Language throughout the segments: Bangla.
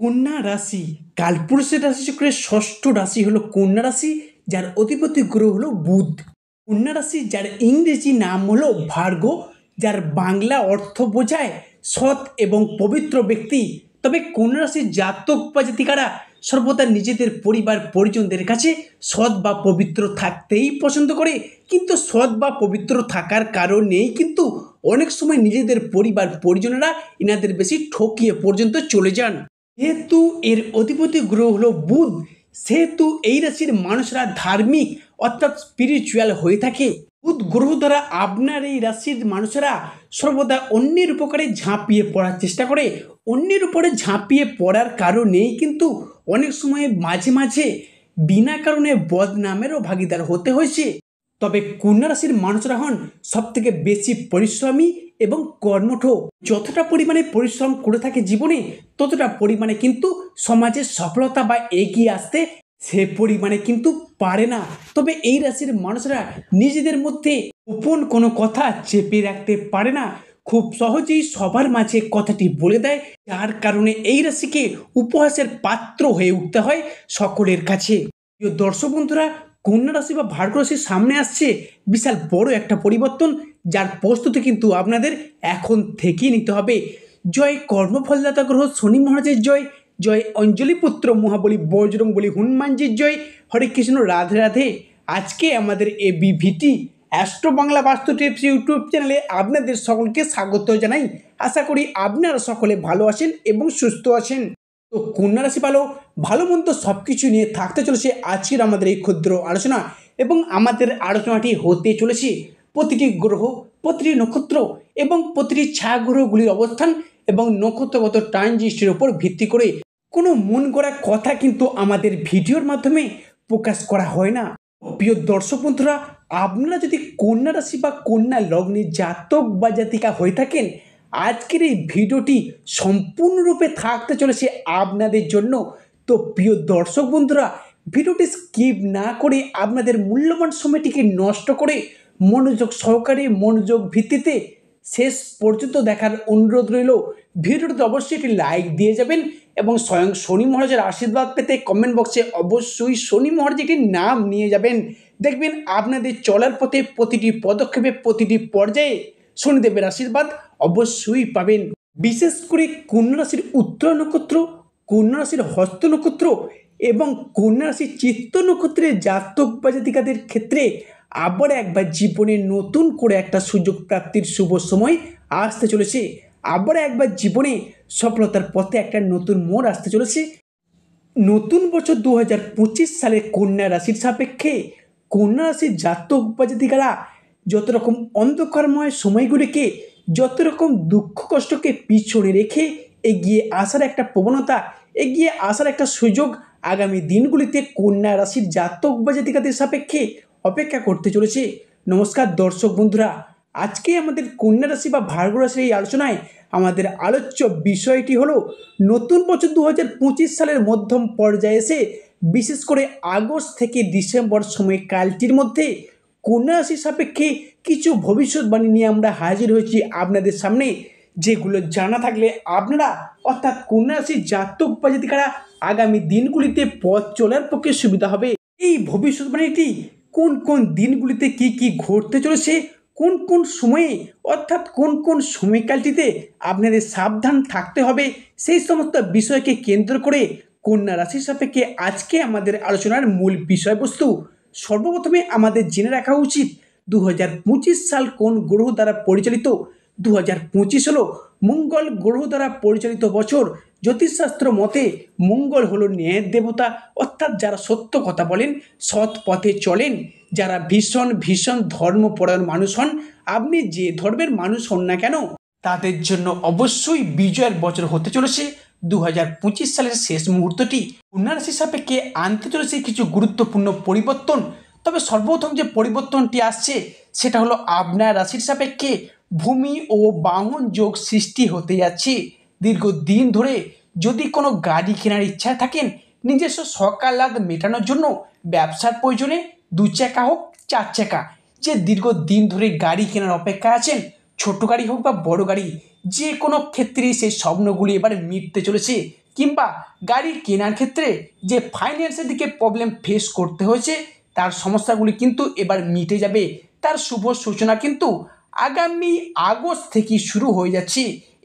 কন্যা রাশি কালপুরুষের রাশি চক্রের ষষ্ঠ রাশি হলো কন্যা রাশি, যার অধিপতি গ্রহ হলো বুধ। কন্যা রাশি যার ইংরেজি নাম হলো ভার্গ, যার বাংলা অর্থ বোঝায় সৎ এবং পবিত্র ব্যক্তি। তবে কন্যা রাশির জাতক বা জাতিকারা সর্বদা নিজেদের পরিবার পরিজনদের কাছে সৎ বা পবিত্র থাকতেই পছন্দ করে, কিন্তু সৎ বা পবিত্র থাকার কারণেই কিন্তু অনেক সময় নিজেদের পরিবার পরিজনেরা এনাদের বেশি ঠকিয়ে পর্যন্ত চলে যান। যেহেতু এর অধিপতি গ্রহ হলো বুধ, সেহেতু এই রাশির মানুষরা ধার্মিক অর্থাৎ স্পিরিচুয়াল হয়ে থাকে। বুধ গ্রহ দ্বারা আপনার এই রাশির মানুষেরা সর্বদা অন্যের উপকারে ঝাঁপিয়ে পড়ার চেষ্টা করে। অন্যের উপরে ঝাঁপিয়ে পড়ার কারণেই কিন্তু অনেক সময় মাঝে মাঝে বিনা কারণে বদনামেরও ভাগিদার হতে হয়েছে। তবে কন্যা রাশির মানুষরা হন সব থেকে বেশি পরিশ্রমী এবং কর্মঠ। যতটা পরিমাণে পরিশ্রম করে থাকে জীবনে, ততটা পরিমাণে কিন্তু সমাজের সফলতা বা এগিয়ে আসতে সে পরিমাণে কিন্তু পারে না। তবে এই রাশির মানুষরা নিজেদের মধ্যে গোপন কোনো কথা চেপে রাখতে পারে না, খুব সহজেই সবার মাঝে কথাটি বলে দেয়, যার কারণে এই রাশিকে উপহাসের পাত্র হয়ে উঠতে হয় সকলের কাছে। প্রিয় দর্শক বন্ধুরা, কন্যা রাশি বা ভার্গ রাশির সামনে আসছে বিশাল বড় একটা পরিবর্তন, যার প্রস্তুতি কিন্তু আপনাদের এখন থেকেই নিতে হবে। জয় কর্মফলদাতা গ্রহ শনি মহারাজের জয়, জয় অঞ্জলি পুত্র মহাবলী বজরংবলী হনুমানজির জয়। হরে কৃষ্ণ, রাধে রাধে। আজকে আমাদের এবিভিটি অ্যাস্ট্রো বাংলা বাস্তু টিপস ইউটিউব চ্যানেলে আপনাদের সকলকে স্বাগত জানাই। আশা করি আপনারা সকলে ভালো আছেন এবং সুস্থ আছেন। তো কন্যা রাশি ভালো মন্দ সব কিছু নিয়ে থাকতে চলেছে আজকের আমাদের এই ক্ষুদ্র আলোচনা, এবং আমাদের আলোচনাটি হতে চলেছে প্রতিটি গ্রহ, প্রতিটি নক্ষত্র এবং প্রতিটি ছায়াগ্রহগুলির অবস্থান এবং নক্ষত্রগত ট্রানজিস্টের উপর ভিত্তি করে। কোনো মন গড়া কথা কিন্তু আমাদের ভিডিওর মাধ্যমে প্রকাশ করা হয় না। প্রিয় দর্শক বন্ধুরা, আপনারা যদি কন্যা রাশি বা কন্যা লগ্নের জাতক বা জাতিকা হয়ে থাকেন, আজকের এই ভিডিওটি সম্পূর্ণরূপে থাকতে চলেছে আপনাদের জন্য। তো প্রিয় দর্শক বন্ধুরা, ভিডিওটি স্কিপ না করে আপনাদের মূল্যবান সময়টিকে নষ্ট করে মনোযোগ সহকারে মনোযোগ ভিত্তিতে শেষ পর্যন্ত দেখার অনুরোধ রইল। ভিডিওটিতে অবশ্যই একটি লাইক দিয়ে যাবেন এবং স্বয়ং শনি মহারাজের আশীর্বাদ পেতে কমেন্ট বক্সে অবশ্যই শনি মহারাজের একটি নাম নিয়ে যাবেন। দেখবেন আপনাদের চলার পথে প্রতিটি পদক্ষেপে প্রতিটি পর্যায়ে শনিদেবের আশীর্বাদ অবশ্যই পাবেন। বিশেষ করে কন্যা রাশির উত্তর নক্ষত্র, কন্যা রাশির হস্ত নক্ষত্র এবং কন্যা রাশির চিত্ত নক্ষত্রের জাতক বা জাতিকাদের ক্ষেত্রে আবার একবার জীবনে নতুন করে একটা সুযোগ প্রাপ্তির শুভ সময় আসতে চলেছে। আবার একবার জীবনে সফলতার পথে একটা নতুন মোড় আসতে চলেছে। নতুন বছর 2025 সালে কন্যা রাশির সাপেক্ষে কন্যা রাশির জাতক বা জাতিকারা যত রকম অন্ধকারময় সময়গুলিকে, যত রকম দুঃখ কষ্টকে পিছনে রেখে এগিয়ে আসার একটা প্রবণতা, এগিয়ে আসার একটা সুযোগ আগামী দিনগুলিতে কন্যা রাশির জাতক বা জাতিকাদের সাপেক্ষে অপেক্ষা করতে চলেছে। নমস্কার দর্শক বন্ধুরা, আজকে আমাদের কন্যা রাশি বা ভার্গ রাশির এই আলোচনায় আমাদের আলোচ্য বিষয়টি হলো নতুন বছর 2025 সালের মধ্যম পর্যায়ে এসে বিশেষ করে আগস্ট থেকে ডিসেম্বর সময়কালটির মধ্যে কন্যা রাশির সাপেক্ষে কিছু ভবিষ্যৎবাণী নিয়ে আমরা হাজির হয়েছি আপনাদের সামনে, যেগুলো জানা থাকলে আপনারা অর্থাৎ কন্যা রাশির জাতক বা জাতিকারা আগামী দিনগুলিতে পথ চলার পক্ষে সুবিধা হবে। এই ভবিষ্যৎবাণীটি কোন কোন দিনগুলিতে কি কি ঘটতে চলেছে, কোন কোন সময়ে অর্থাৎ কোন কোন সময়কালটিতে আপনাদের সাবধান থাকতে হবে, সেই সমস্ত বিষয়কে কেন্দ্র করে কন্যা রাশির সাপেক্ষে আজকে আমাদের আলোচনার মূল বিষয়বস্তু। সর্বপ্রথমে আমাদের জেনে রাখা উচিত 2025 সাল কোন গ্রহ দ্বারা পরিচালিত। 2025 হলো মঙ্গল গ্রহ দ্বারা পরিচালিত বছর। জ্যোতিষশাস্ত্র মতে মঙ্গল হলো ন্যায়ের দেবতা, অর্থাৎ যারা সত্য কথা বলেন, সৎ পথে চলেন, যারা ভীষণ ভীষণ ধর্মপরায়ণ মানুষ হন, আপনি যে ধর্মের মানুষ হন না কেন, তাদের জন্য অবশ্যই বিজয়ের বছর হতে চলেছে 2025 সালের শেষ মুহূর্তটি। কন্যা রাশির সাপেক্ষে আনতে চলেছে কিছু গুরুত্বপূর্ণ পরিবর্তন। তবে সর্বপ্রথম যে পরিবর্তনটি আসছে সেটা হলো আপনার রাশির সাপেক্ষে ভূমি ও বাহন যোগ সৃষ্টি হতে যাচ্ছে। দীর্ঘদিন ধরে যদি কোনো গাড়ি কেনার ইচ্ছায় থাকেন, নিজস্ব সকালাত মেটানোর জন্য, ব্যবসার প্রয়োজনে 2 চাকা হোক 4 চাকা, যে দীর্ঘদিন ধরে গাড়ি কেনার অপেক্ষা আছেন, ছোট গাড়ি হোক বা বড় গাড়ি, যে কোনো ক্ষেত্রেই সেই স্বপ্নগুলি এবার মিটতে চলেছে। কিংবা গাড়ি কেনার ক্ষেত্রে যে ফাইন্যান্সের দিকে প্রবলেম ফেস করতে হয়েছে তার সমস্যাগুলি কিন্তু এবার মিটে যাবে। তার শুভ সূচনা কিন্তু আগামী আগস্ট থেকে শুরু হয়ে যাচ্ছে।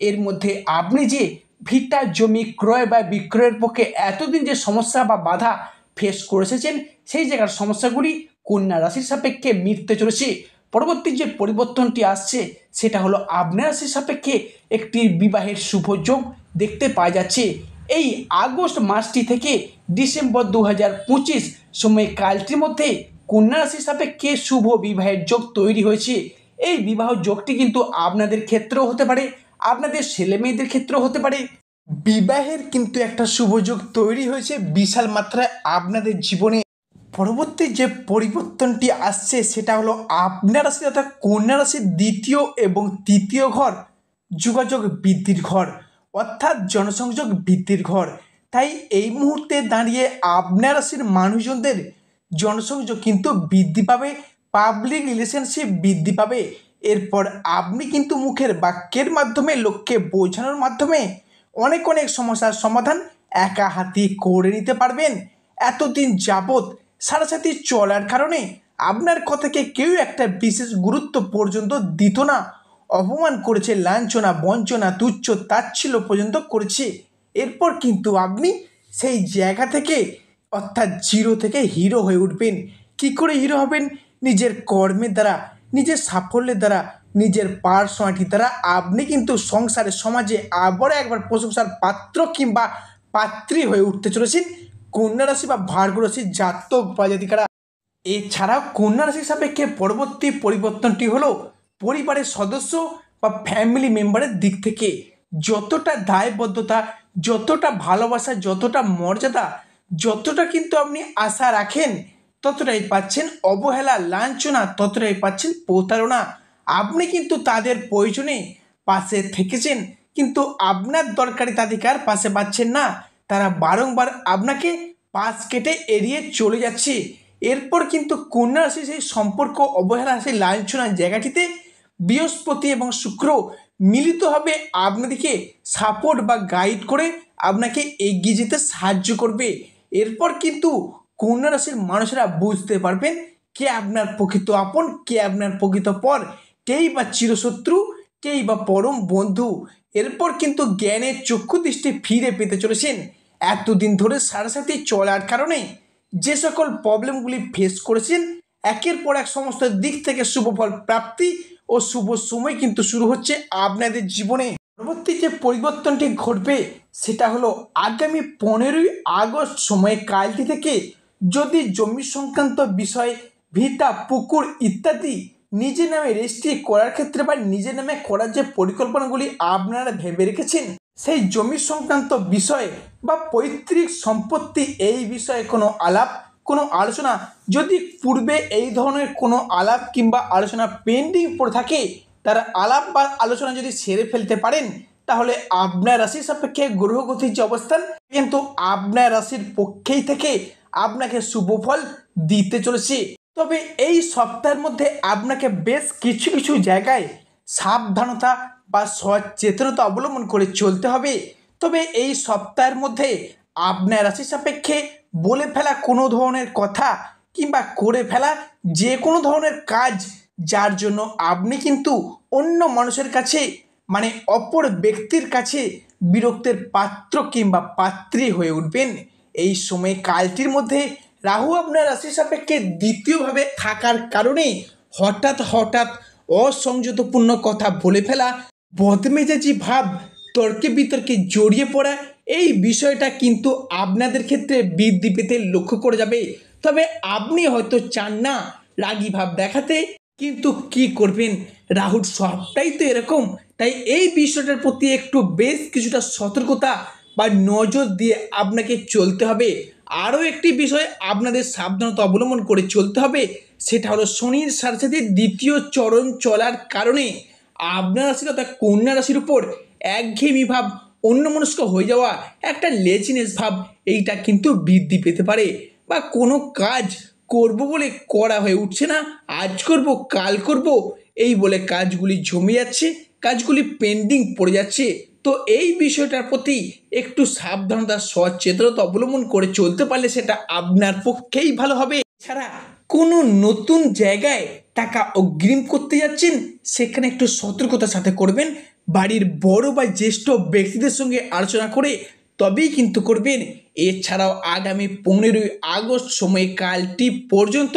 এর মধ্যে আপনি যে ভিটা জমি ক্রয় বা বিক্রয়ের পক্ষে এতদিন যে সমস্যা বা বাধা ফেস করে এসেছেন সেই জায়গার সমস্যাগুলি কন্যা রাশির সাপেক্ষে মিটতে চলেছে। পরবর্তী যে পরিবর্তনটি আসছে সেটা হলো আপনার রাশির সাপেক্ষে একটি বিবাহের শুভ যোগ দেখতে পাওয়া যাচ্ছে। এই আগস্ট মাসটি থেকে ডিসেম্বর 2025 সময়কালটির মধ্যে কন্যা রাশির সাপেক্ষে শুভ বিবাহের যোগ তৈরি হয়েছে। এই বিবাহ যোগটি কিন্তু আপনাদের ক্ষেত্রেও হতে পারে, আপনাদের ছেলে মেয়েদের ক্ষেত্রেও হতে পারে। বিবাহের কিন্তু একটা শুভ যোগ তৈরি হয়েছে বিশাল মাত্রায় আপনাদের জীবনে। পরবর্তী যে পরিবর্তনটি আসছে সেটা হলো আপনার রাশি অর্থাৎ কন্যা রাশির দ্বিতীয় এবং তৃতীয় ঘর যোগাযোগ বৃদ্ধির ঘর অর্থাৎ জনসংযোগ বৃদ্ধির ঘর। তাই এই মুহূর্তে দাঁড়িয়ে আপনার রাশির মানুষজনদের জনসংযোগ কিন্তু বৃদ্ধি পাবে, পাবলিক রিলেশনশিপ বৃদ্ধি পাবে। এরপর আপনি কিন্তু মুখের বাক্যের মাধ্যমে লোককে বোঝানোর মাধ্যমে অনেক অনেক সমস্যার সমাধান একা হাতে করে নিতে পারবেন। এতদিন যাবৎ সারাসাথী চলার কারণে আপনার কথাকে কেউ একটা বিশেষ গুরুত্ব পর্যন্ত দিত না, অপমান করেছে, লাঞ্ছনা বঞ্চনা তুচ্ছ তাচ্ছিল্য পর্যন্ত করেছে। এরপর কিন্তু আপনি সেই জায়গা থেকে অর্থাৎ জিরো থেকে হিরো হয়ে উঠবেন। কী করে হিরো হবেন? নিজের কর্মের দ্বারা, নিজের সাফল্যের দ্বারা, নিজের পার্সোনালিটি দ্বারা আপনি কিন্তু সংসারে সমাজে আবারও একবার প্রশংসার পাত্র কিংবা পাত্রী হয়ে উঠতে চলেছেন কন্যা রাশি বা ভার্গ রাশির জাতক বা জাতিকারা। এছাড়াও কন্যা রাশির সাপেক্ষে পরবর্তী পরিবর্তনটি হলো পরিবারের সদস্য বা ফ্যামিলি মেম্বারের দিক থেকে যতটা দায়বদ্ধতা, যতটা ভালোবাসা, যতটা মর্যাদা, যতটা কিন্তু আপনি আশা রাখেন ততটাই পাচ্ছেন অবহেলা, লাঞ্ছনা, ততটাই পাচ্ছেন প্রতারণা। আপনি কিন্তু তাদের প্রয়োজনে পাশে থেকেছেন কিন্তু আপনার দরকারি তালিকার পাশে পাচ্ছেন না। তারা বারংবার আপনাকে পাশ কেটে এড়িয়ে চলে যাচ্ছে। এরপর কিন্তু কন্যা রাশি সেই সম্পর্ক অবহেলা, সেই লাঞ্ছনার জায়গাটিতে বৃহস্পতি এবং শুক্র মিলিতভাবে আপনাদেরকে সাপোর্ট বা গাইড করে আপনাকে এগিয়ে যেতে সাহায্য করবে। এরপর কিন্তু কন্যা রাশির মানুষেরা বুঝতে পারবেন কে আপনার প্রকৃত আপন, কে আপনার প্রকৃত পর, কেই বা চিরশত্রু, কেই বা পরম বন্ধু। এরপর কিন্তু জ্ঞানের চক্ষু দৃষ্টি ফিরে পেতে চলেছেন। এতদিন ধরে সারাসাথী চলার কারণে যে সকল প্রবলেমগুলি ফেস করেছেন একের পর এক সমস্ত দিক থেকে শুভফল প্রাপ্তি ও শুভ সময় কিন্তু শুরু হচ্ছে আপনাদের জীবনে। পরবর্তী যে পরিবর্তনটি ঘটবে সেটা হলো আগামী 15ই আগস্ট সময়কালটি থেকে যদি জমি সংক্রান্ত বিষয় ভিটা পুকুর ইত্যাদি নিজের নামে রেজিস্ট্রি করার ক্ষেত্রে বা নিজের নামে করার যে পরিকল্পনাগুলি আপনারা ভেবে রেখেছেন সেই জমি সংক্রান্ত বিষয়ে বা পৈতৃক সম্পত্তি এই বিষয়ে কোনো আলাপ, কোনো আলোচনা যদি পূর্বে এই ধরনের কোনো আলাপ কিংবা আলোচনা পেন্ডিং পড়ে থাকে তার আলাপ বা আলোচনা যদি সেরে ফেলতে পারেন তাহলে আপনার রাশির সাপেক্ষে গ্রহগতির যে অবস্থান কিন্তু আপনার রাশির পক্ষেই থেকে আপনাকে শুভফল দিতে চলেছে। তবে এই সপ্তাহের মধ্যে আপনাকে বেশ কিছু কিছু জায়গায় সাবধানতা বা সচেতনতা অবলম্বন করে চলতে হবে। তবে এই সপ্তাহের মধ্যে আপনার রাশির সাপেক্ষে বলে ফেলা কোনো ধরনের কথা কিংবা করে ফেলা যে কোনো ধরনের কাজ যার জন্য আপনি কিন্তু অন্য মানুষের কাছে মানে অপর ব্যক্তির কাছে বিরক্তের পাত্র কিংবা পাত্রী হয়ে উঠবেন। এই সময় কালটির মধ্যে রাহু আপনার রাশির সাপেক্ষে দ্বিতীয়ভাবে থাকার কারণে হঠাৎ হঠাৎ অসংযতপূর্ণ কথা বলে ফেলা, বদমেজাজি ভাব, তর্কে বিতর্কে জড়িয়ে পড়া এই বিষয়টা কিন্তু আপনাদের ক্ষেত্রে বৃদ্ধি পেতে লক্ষ্য করে যাবে। তবে আপনি হয়তো চান না রাগী ভাব দেখাতে, কিন্তু কি করবেন, রাহুর সবটাই তো এরকম। তাই এই বিষয়টার প্রতি একটু বেশ কিছুটা সতর্কতা বা নজর দিয়ে আপনাকে চলতে হবে। আরও একটি বিষয় আপনাদের সাবধানতা অবলম্বন করে চলতে হবে সেটা হলো শনির সাথে সাথে দ্বিতীয় চরণ চলার কারণে আপনার রাশির অর্থাৎ কন্যা রাশির উপর একঘেয়েমি ভাব, অন্যমনস্ক হয়ে যাওয়া, একটা লেজিনেস ভাব এইটা কিন্তু বৃদ্ধি পেতে পারে। বা কোনো কাজ করব বলে করা হয়ে উঠছে না, আজ করব কাল করব এই বলে কাজগুলি জমে যাচ্ছে, কাজগুলি পেন্ডিং পড়ে যাচ্ছে। তো এই বিষয়টার প্রতি একটু সাবধানতা সচেতনতা অবলম্বন করে চলতে পারলে সেটা আপনার পক্ষেই ভালো হবে। এছাড়া কোনো নতুন জায়গায় টাকা অগ্রিম করতে যাচ্ছেন, সেখানে একটু সতর্কতার সাথে করবেন। বাড়ির বড় বা জ্যেষ্ঠ ব্যক্তিদের সঙ্গে আলোচনা করে তবেই কিন্তু করবেন। এছাড়াও আগামী 15ই আগস্ট সময়কালটি পর্যন্ত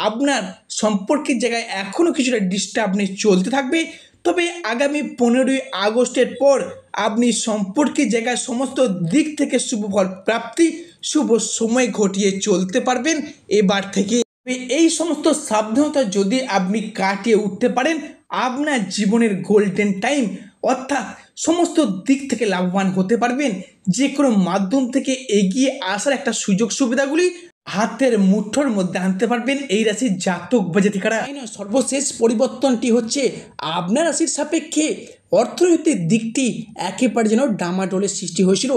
আপনার সম্পর্কের জায়গায় এখনও কিছুটা ডিস্টার্বনেস চলতে থাকবে। তবে আগামী 15ই আগস্টের পর আপনি সম্পর্কের জায়গায় সমস্ত দিক থেকে শুভফল প্রাপ্তি, শুভ সময় ঘটিয়ে চলতে পারবেন এবার থেকে। এই সমস্ত সাবধানতা যদি আপনি কাটিয়ে উঠতে পারেন, আপনার জীবনের গোল্ডেন টাইম, অর্থাৎ সমস্ত দিক থেকে লাভবান হতে পারবেন। যে কোনো মাধ্যম থেকে এগিয়ে আসার একটা সুযোগ সুবিধাগুলি হাতের মুঠোর মধ্যে আনতে পারবেন এই রাশির জাতক বা জাতিকারা। সর্বশেষ পরিবর্তনটি হচ্ছে আপনার রাশির সাপেক্ষে অর্থনৈতিক দিকটি একেবারে যেন ডামাডোলের সৃষ্টি হয়েছিল।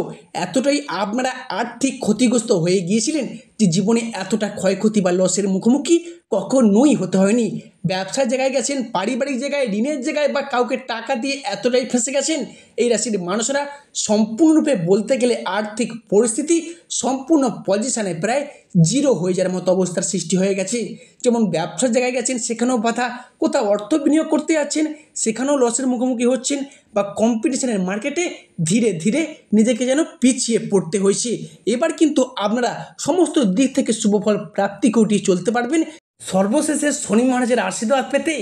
এতটাই আপনারা আর্থিক ক্ষতিগ্রস্ত হয়ে গিয়েছিলেন যে জীবনে এতটা ক্ষয়ক্ষতি বা লসের মুখোমুখি কখনোই হতে হয়নি। ব্যবসার জায়গায় গেছেন, পারিবারিক জায়গায়, ঋণের জায়গায় বা কাউকে টাকা দিয়ে এতটাই ফেঁসে গেছেন, এই রাশির মানুষরা সম্পূর্ণরূপে বলতে গেলে আর্থিক পরিস্থিতি সম্পূর্ণ পজিশানে প্রায় জিরো হয়ে যাওয়ার মতো অবস্থার সৃষ্টি হয়ে গেছে। যেমন ব্যবসার জায়গায় গেছেন, সেখানেও বাধা, কোথাও অর্থ বিনিয়োগ করতে যাচ্ছেন, সেখানেও লসের মুখোমুখি হচ্ছেন, বা কম্পিটিশনের মার্কেটে ধীরে ধীরে নিজেকে যেন পিছিয়ে পড়তে হয়েছে। এবার কিন্তু আপনারা সমস্ত দিক থেকে শুভফল প্রাপ্তি ঘটিয়ে চলতে পারবেন। সর্বশেষে শনি মহারাজের আশীর্বাদ পেতে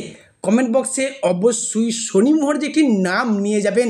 কমেন্ট বক্সে অবশ্যই শনি মহারাজের একটি নাম নিয়ে যাবেন।